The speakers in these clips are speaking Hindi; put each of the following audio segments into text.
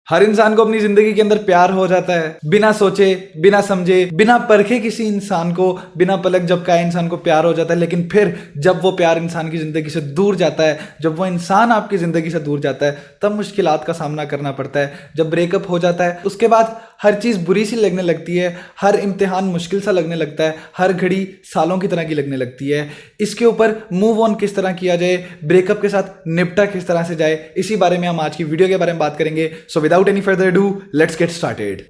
हर इंसान को अपनी जिंदगी के अंदर प्यार हो जाता है, बिना सोचे, बिना समझे, बिना परखे किसी इंसान को, बिना पलक झपकाए इंसान को प्यार हो जाता है। लेकिन फिर जब वो प्यार इंसान की जिंदगी से दूर जाता है, जब वो इंसान आपकी जिंदगी से दूर जाता है, तब मुश्किलात का सामना करना पड़ता है। जब ब्रेकअप हो जाता है उसके बाद हर चीज़ बुरी सी लगने लगती है, हर इम्तिहान मुश्किल सा लगने लगता है, हर घड़ी सालों की तरह की लगने लगती है। इसके ऊपर मूव ऑन किस तरह किया जाए, ब्रेकअप के साथ निपटा किस तरह से जाए, इसी बारे में हम आज की वीडियो के बारे में बात करेंगे। So without any further ado, let's get started.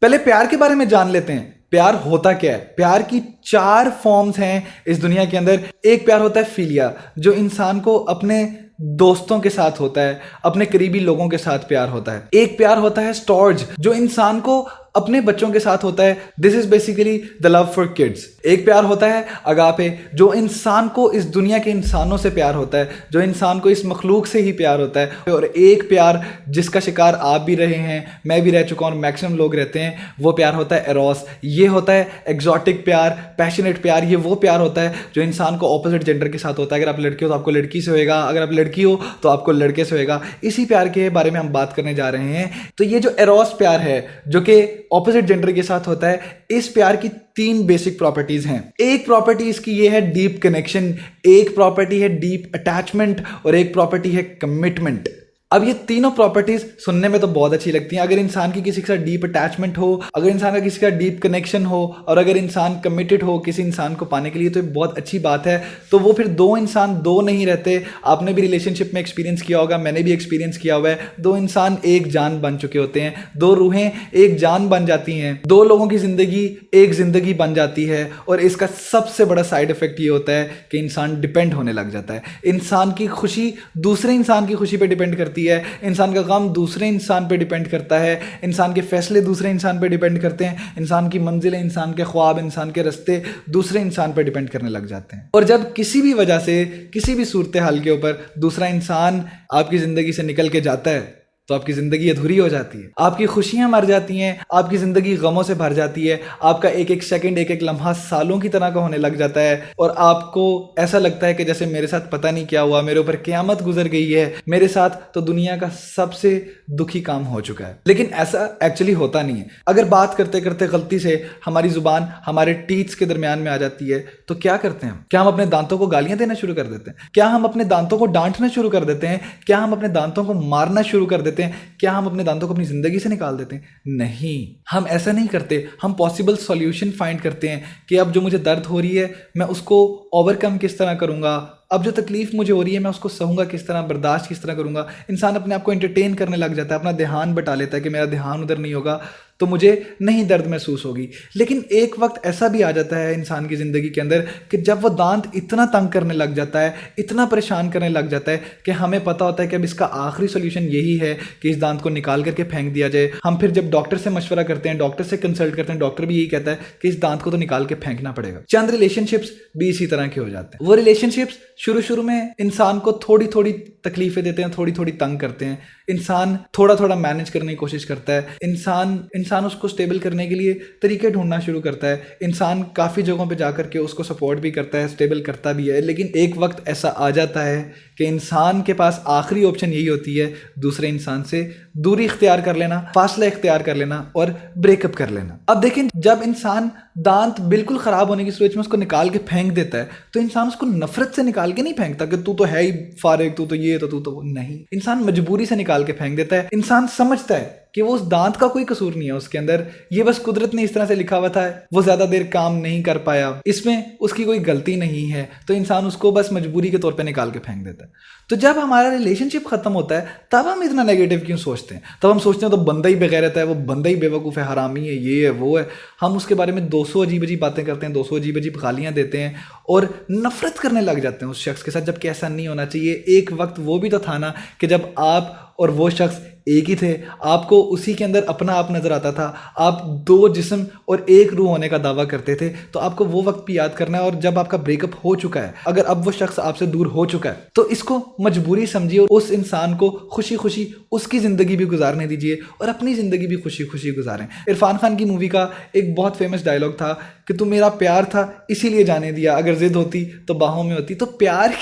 पहले प्यार के बारे में जान लेते हैं। प्यार होता क्या है? प्यार की 4 फॉर्म्स हैं इस दुनिया के अंदर। एक प्यार होता है फिलिया, जो इंसान को अपने दोस्तों के साथ होता है, अपने करीबी लोगों के साथ प्यार होता है। एक प्यार होता है स्टॉर्ज, जो इंसान को अपने बच्चों के साथ होता है। This is basically the love for kids. एक प्यार होता है अगापे, जो इंसान को इस दुनिया के इंसानों से प्यार होता है, जो इंसान को इस मखलूक से ही प्यार होता है। और एक प्यार जिसका शिकार आप भी रहे हैं, मैं भी रह चुका हूँ, मैक्सिमम लोग रहते हैं, वो प्यार होता है एरोस। ये होता है एग्जॉटिक प्यार, पैशनेट प्यार। ये वो प्यार होता है जो इंसान को ऑपोजिट जेंडर के साथ होता है। अगर आप लड़की हो तो आपको लड़की से होएगा, अगर आप लड़की हो तो आपको लड़के से होएगा। इसी प्यार के बारे में हम बात करने जा रहे हैं। तो ये जो एरोस प्यार है, जो कि ऑपोजिट जेंडर के साथ होता है, इस प्यार की 3 बेसिक प्रॉपर्टीज हैं। एक प्रॉपर्टी इसकी ये है डीप कनेक्शन, एक प्रॉपर्टी है डीप अटैचमेंट और एक प्रॉपर्टी है कमिटमेंट। अब ये तीनों प्रॉपर्टीज सुनने में तो बहुत अच्छी लगती हैं। अगर इंसान की किसी के साथ डीप अटैचमेंट हो, अगर इंसान का किसी का डीप कनेक्शन हो और अगर इंसान कमिटेड हो किसी इंसान को पाने के लिए, तो ये बहुत अच्छी बात है। तो वो फिर 2 इंसान 2 नहीं रहते। आपने भी रिलेशनशिप में एक्सपीरियंस किया होगा, मैंने भी एक्सपीरियंस किया हुआ है। 2 इंसान एक जान बन चुके होते हैं, 2 रूहें एक जान बन जाती हैं, 2 लोगों की जिंदगी एक जिंदगी बन जाती है। और इसका सबसे बड़ा साइड इफेक्ट ये होता है कि इंसान डिपेंड होने लग जाता है। इंसान की खुशी दूसरे इंसान की खुशी पर डिपेंड करती है, इंसान का काम दूसरे इंसान पे डिपेंड करता है, इंसान के फैसले दूसरे इंसान पे डिपेंड करते हैं, इंसान की मंजिलें, इंसान के ख्वाब, इंसान के रास्ते दूसरे इंसान पे डिपेंड करने लग जाते हैं। और जब किसी भी वजह से, किसी भी सूरत हाल के ऊपर दूसरा इंसान आपकी जिंदगी से निकल के जाता है, तो आपकी जिंदगी अधूरी हो जाती है, आपकी खुशियां मर जाती हैं, आपकी जिंदगी गमों से भर जाती है, आपका एक एक सेकंड, एक एक लम्हा सालों की तरह का होने लग जाता है और आपको ऐसा लगता है कि जैसे मेरे साथ पता नहीं क्या हुआ, मेरे ऊपर क़यामत गुजर गई है, मेरे साथ तो दुनिया का सबसे दुखी काम हो चुका है। लेकिन ऐसा एक्चुअली होता नहीं है। अगर बात करते करते गलती से हमारी जुबान हमारे टीथ्स के दरमियान में आ जाती है, तो क्या करते हैं हम? क्या हम अपने दांतों को गालियां देना शुरू कर देते हैं? क्या हम अपने दांतों को डांटना शुरू कर देते हैं? क्या हम अपने दांतों को मारना शुरू कर देते हैं? क्या हम अपने दांतों को अपनी जिंदगी से निकाल देते हैं? नहीं, हम ऐसा नहीं करते। हम पॉसिबल सॉल्यूशन फाइंड करते हैं कि अब जो मुझे दर्द हो रही है मैं उसको ओवरकम किस तरह करूंगा, अब जो तकलीफ मुझे हो रही है मैं उसको सहूंगा किस तरह, बर्दाश्त किस तरह करूंगा। इंसान अपने आप को एंटरटेन करने लग जाता है, अपना ध्यान बटा लेता है कि मेरा ध्यान उधर नहीं होगा तो मुझे नहीं दर्द महसूस होगी। लेकिन एक वक्त ऐसा भी आ जाता है इंसान की ज़िंदगी के अंदर कि जब वो दांत इतना तंग करने लग जाता है, इतना परेशान करने लग जाता है कि हमें पता होता है कि अब इसका आखिरी सोल्यूशन यही है कि इस दांत को निकाल करके फेंक दिया जाए। हम फिर जब डॉक्टर से मशवरा करते हैं, डॉक्टर से कंसल्ट करते हैं, डॉक्टर भी यही कहता है कि इस दांत को तो निकाल के फेंकना पड़ेगा। चंद रिलेशनशिप्स भी इसी तरह के हो जाते हैं। वो रिलेशनशिप्स शुरू में इंसान को थोड़ी थोड़ी तकलीफें देते हैं, थोड़ी थोड़ी तंग करते हैं। इंसान थोड़ा थोड़ा मैनेज करने की कोशिश करता है। इंसान उसको स्टेबल करने के लिए तरीके ढूंढना शुरू करता है। इंसान काफ़ी जगहों पे जाकर के उसको सपोर्ट भी करता है, स्टेबल करता भी है। लेकिन एक वक्त ऐसा आ जाता है कि इंसान के पास आखिरी ऑप्शन यही होती है दूसरे इंसान से दूरी इख्तियार कर लेना, फासला इख्तियार कर लेना और ब्रेकअप कर लेना। अब देखें, जब इंसान दांत बिल्कुल ख़राब होने की सूरत में उसको निकाल के फेंक देता है, तो इंसान उसको नफरत से निकाल के नहीं फेंकता कि तू तो है ही फारिग, तू तो ये, तो तू तो वो। नहीं, इंसान मजबूरी से निकाल के फेंक देता है। इंसान समझता है कि वो उस दांत का कोई कसूर नहीं है उसके अंदर, ये बस कुदरत ने इस तरह से लिखा हुआ था, वो ज़्यादा देर काम नहीं कर पाया, इसमें उसकी कोई गलती नहीं है, तो इंसान उसको बस मजबूरी के तौर पे निकाल के फेंक देता है। तो जब हमारा रिलेशनशिप खत्म होता है तब हम इतना नेगेटिव क्यों सोचते हैं? तब हम सोचते हैं तो बंदा ही बेगैरत है, वो बंदा ही बेवकूफ़ है, हरामी है, ये है, वो है। हम उसके बारे में 200 अजीब अजीब बातें करते हैं, 200 अजीब अजीब गालियाँ देते हैं और नफरत करने लग जाते हैं उस शख्स के साथ, जबकि ऐसा नहीं होना चाहिए। एक वक्त वो भी तो था ना कि जब आप और वो शख्स एक ही थे, आपको उसी के अंदर अपना आप नजर आता था, आप 2 जिस्म और एक रूह होने का दावा करते थे। तो आपको वो वक्त भी याद करना है। और जब आपका ब्रेकअप हो चुका है, अगर अब वो शख्स आपसे दूर हो चुका है, तो इसको मजबूरी समझिए और उस इंसान को खुशी खुशी उसकी ज़िंदगी भी गुजारने दीजिए और अपनी ज़िंदगी भी खुशी खुशी गुजारें। इरफान खान की मूवी का एक बहुत फेमस डायलॉग था कि तू मेरा प्यार था इसीलिए जाने दिया, अगर जिद होती तो बाहों में होती। तो प्यार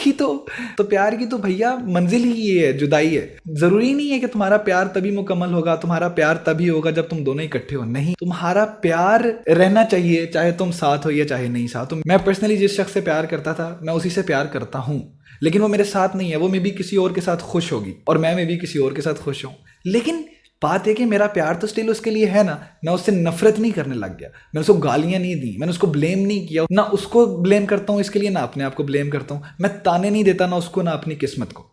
की तो भैया मंजिल ही ये है, जुदाई है। जरूरी नहीं है कि तुम्हारा प्यार तभी मुकम्मल होगा, तुम्हारा प्यार तभी होगा जब तुम दोनों इकट्ठे हो। नहीं, तुम्हारा प्यार रहना चाहिए चाहे तुम साथ हो या चाहे नहीं साथ हो। मैं पर्सनली जिस शख्स से प्यार करता था मैं उसी से प्यार करता हूँ, लेकिन वो मेरे साथ नहीं है, वो मे भी किसी और के साथ खुश होगी और मैं मे भी किसी और के साथ खुश हूँ। लेकिन बात है कि मेरा प्यार तो स्टिल उसके लिए है ना। मैं उससे नफरत नहीं करने लग गया, मैंने उसको गालियां नहीं दी, मैंने उसको ब्लेम नहीं किया, ना उसको ब्लेम करता हूँ इसके लिए, ना अपने आप को ब्लेम करता हूँ। मैं ताने नहीं देता ना उसको ना अपनी किस्मत को।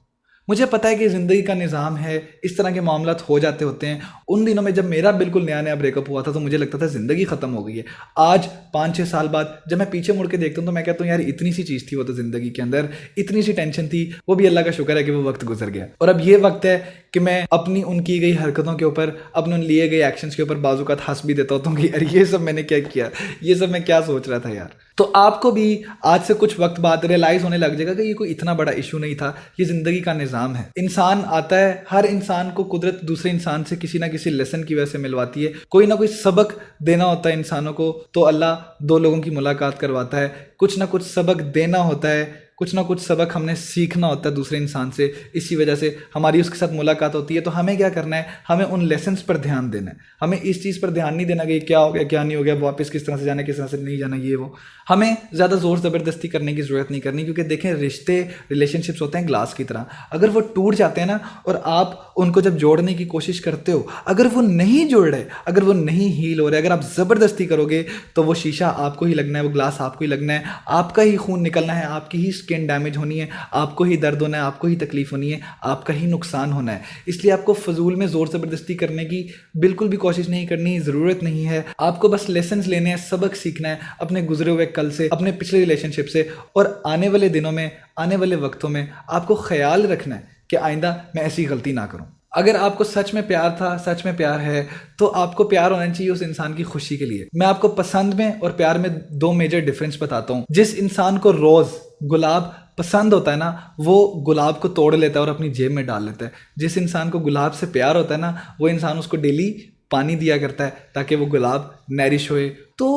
मुझे पता है कि ज़िंदगी का निज़ाम है, इस तरह के मामलात हो जाते होते हैं। उन दिनों में जब मेरा बिल्कुल नया नया ब्रेकअप हुआ था तो मुझे लगता था ज़िंदगी ख़त्म हो गई है। आज 5-6 साल बाद जब मैं पीछे मुड़ के देखता हूँ तो मैं कहता हूँ यार इतनी सी चीज़ थी वो तो ज़िंदगी के अंदर, इतनी सी टेंशन थी, वो भी अल्लाह का शुक्र है कि वो वक्त गुजर गया। और अब ये वक्त है कि मैं अपनी उन की गई हरकतों के ऊपर, अपने उन लिए गए एक्शंस के ऊपर बाज़ूकात हंस भी देता होता हूँ कि यार ये सब मैंने क्या किया, ये सब मैं क्या सोच रहा था यार। तो आपको भी आज से कुछ वक्त बाद रियलाइज़ होने लग जाएगा कि ये कोई इतना बड़ा इशू नहीं था, ये ज़िंदगी का निज़ाम है। इंसान आता है, हर इंसान को कुदरत दूसरे इंसान से किसी ना किसी लेसन की वजह से मिलवाती है, कोई ना कोई सबक देना होता है इंसानों को, तो अल्लाह दो लोगों की मुलाकात करवाता है, कुछ ना कुछ सबक देना होता है, कुछ ना कुछ सबक हमने सीखना होता है दूसरे इंसान से, इसी वजह से हमारी उसके साथ मुलाकात होती है। तो हमें क्या करना है, हमें उन लेसन्स पर ध्यान देना है, हमें इस चीज़ पर ध्यान नहीं देना कि क्या हो गया क्या नहीं हो गया, वापस किस तरह से जाना किस तरह से नहीं जाना, ये वो। हमें ज़्यादा ज़ोर ज़बरदस्ती करने की ज़रूरत नहीं करनी, क्योंकि देखें रिश्ते रिलेशनशिप्स होते हैं ग्लास की तरह, अगर वो टूट जाते हैं ना और आप उनको जब जोड़ने की कोशिश करते हो, अगर वो नहीं जुड़ रहे, अगर वो नहीं हील हो रहे, अगर आप ज़बरदस्ती करोगे तो वो शीशा आपको ही लगना है, वो ग्लास आपको ही लगना है, आपका ही खून निकलना है, आपकी ही स्किन डैमेज होनी है, आपको ही दर्द होना है, आपको ही तकलीफ होनी है, आपका ही नुकसान होना है। इसलिए आपको फजूल में ज़ोर ज़बरदस्ती करने की बिल्कुल भी कोशिश नहीं करनी, ज़रूरत नहीं है। आपको बस लेसन्स लेने हैं, सबक सीखना है अपने गुजरे हुए कल से, अपने पिछले रिलेशनशिप से, और आने वाले दिनों में, आने वाले वक्तों में आपको ख्याल रखना है कि आइंदा मैं ऐसी गलती ना करूं। अगर आपको सच में प्यार था, सच में प्यार है, तो आपको प्यार होना चाहिए उस इंसान की खुशी के लिए। मैं आपको पसंद में और प्यार में 2 मेजर डिफरेंस बताता हूँ। जिस इंसान को रोज़ गुलाब पसंद होता है ना, वो गुलाब को तोड़ लेता है और अपनी जेब में डाल लेता है। जिस इंसान को गुलाब से प्यार होता है ना, वो इंसान उसको डेली पानी दिया करता है ताकि वो गुलाब नरिश होए। तो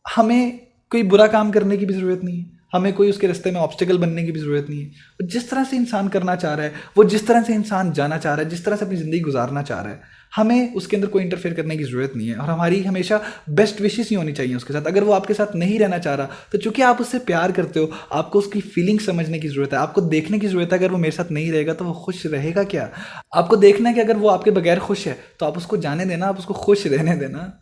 हमें कोई बुरा काम करने की भी ज़रूरत नहीं है, हमें कोई उसके रास्ते में ऑब्स्टिकल बनने की भी ज़रूरत नहीं है। जिस तरह से इंसान करना चाह रहा है, वो जिस तरह से इंसान जाना चाह रहा है, जिस तरह से अपनी ज़िंदगी गुजारना चाह रहा है, हमें उसके अंदर कोई इंटरफेयर करने की ज़रूरत नहीं है। और हमारी हमेशा बेस्ट विशेस ही होनी चाहिए उसके साथ। अगर वो आपके साथ नहीं रहना चाह रहा तो चूंकि आप उससे प्यार करते हो, आपको उसकी फीलिंग समझने की ज़रूरत है, आपको देखने की ज़रूरत है अगर वो मेरे साथ नहीं रहेगा तो वो खुश रहेगा क्या। आपको देखना है कि अगर वो आपके बगैर खुश है तो आप उसको जाने देना, आप उसको खुश रहने देना।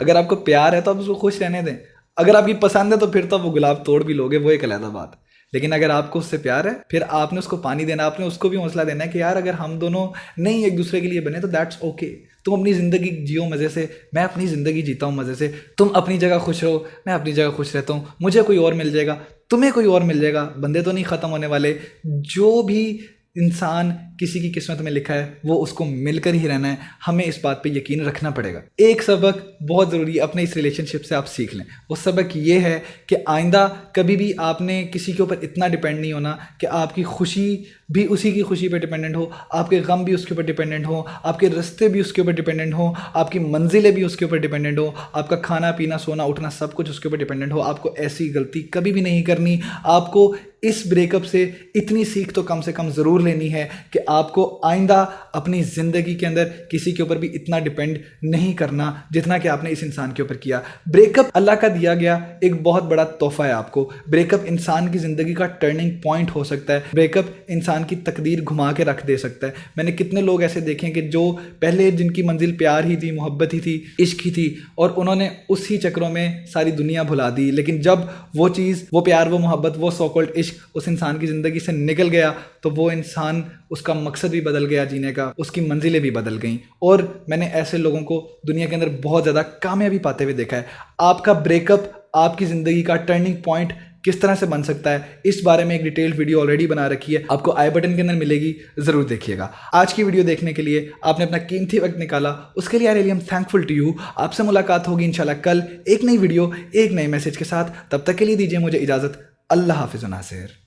अगर आपको प्यार है तो आप उसको खुश रहने दें। अगर आपकी पसंद है तो फिर तो आप वो गुलाब तोड़ भी लोगे, वो एक अलग बात। लेकिन अगर आपको उससे प्यार है, फिर आपने उसको पानी देना, आपने उसको भी हौसला देना है कि यार अगर हम दोनों नहीं एक दूसरे के लिए बने तो दैट्स ओके। तुम अपनी ज़िंदगी जियो मज़े से, मैं अपनी ज़िंदगी जीता हूँ मज़े से, तुम अपनी जगह खुश रहो, मैं अपनी जगह खुश रहता हूँ, मुझे कोई और मिल जाएगा, तुम्हें कोई और मिल जाएगा। बंदे तो नहीं ख़त्म होने वाले। जो भी इंसान किसी की किस्मत में लिखा है वो उसको मिलकर ही रहना है। हमें इस बात पे यकीन रखना पड़ेगा। एक सबक बहुत ज़रूरी है अपने इस रिलेशनशिप से आप सीख लें। वो सबक ये है कि आइंदा कभी भी आपने किसी के ऊपर इतना डिपेंड नहीं होना कि आपकी खुशी भी उसी की खुशी पे डिपेंडेंट हो, आपके गम भी उसके ऊपर डिपेंडेंट हो, आपके रास्ते भी उसके ऊपर डिपेंडेंट हो, आपकी मंजिलें भी उसके ऊपर डिपेंडेंट हो, आपका खाना पीना सोना उठना सब कुछ उसके ऊपर डिपेंडेंट हो। आपको ऐसी गलती कभी भी नहीं करनी। आपको इस ब्रेकअप से इतनी सीख तो कम से कम ज़रूर लेनी है कि आपको आइंदा अपनी ज़िंदगी के अंदर किसी के ऊपर भी इतना डिपेंड नहीं करना जितना कि आपने इस इंसान के ऊपर किया। ब्रेकअप अल्लाह का दिया गया एक बहुत बड़ा तोहफा है आपको। ब्रेकअप इंसान की ज़िंदगी का टर्निंग पॉइंट हो सकता है। ब्रेकअप इंसान की तकदीर घुमा के रख दे सकता है। मैंने कितने लोग ऐसे देखे हैं कि जो पहले जिनकी मंजिल प्यार ही थी, मोहब्बत ही थी, इश्क ही थी, और उन्होंने उसी चक्रों में सारी दुनिया भुला दी। लेकिन जब वो चीज़, वो प्यार, वो मोहब्बत, वो सो कॉल्ड इश्क उस इंसान की ज़िंदगी से निकल गया तो वो इंसान, उसका मकसद भी बदल गया जीने का, उसकी मंजिलें भी बदल गईं। और मैंने ऐसे लोगों को दुनिया के अंदर बहुत ज़्यादा कामयाबी पाते हुए देखा है। आपका ब्रेकअप आपकी ज़िंदगी का टर्निंग पॉइंट किस तरह से बन सकता है, इस बारे में एक डिटेल्ड वीडियो ऑलरेडी बना रखी है, आपको आई बटन के अंदर मिलेगी, ज़रूर देखिएगा। आज की वीडियो देखने के लिए आपने अपना कीमती वक्त निकाला, उसके लिए I am thankful to you. आपसे मुलाकात होगी इंशाल्लाह कल एक नई वीडियो एक नए मैसेज के साथ। तब तक के लिए दीजिए मुझे इजाज़त। अल्लाह हाफिज़ नासिर।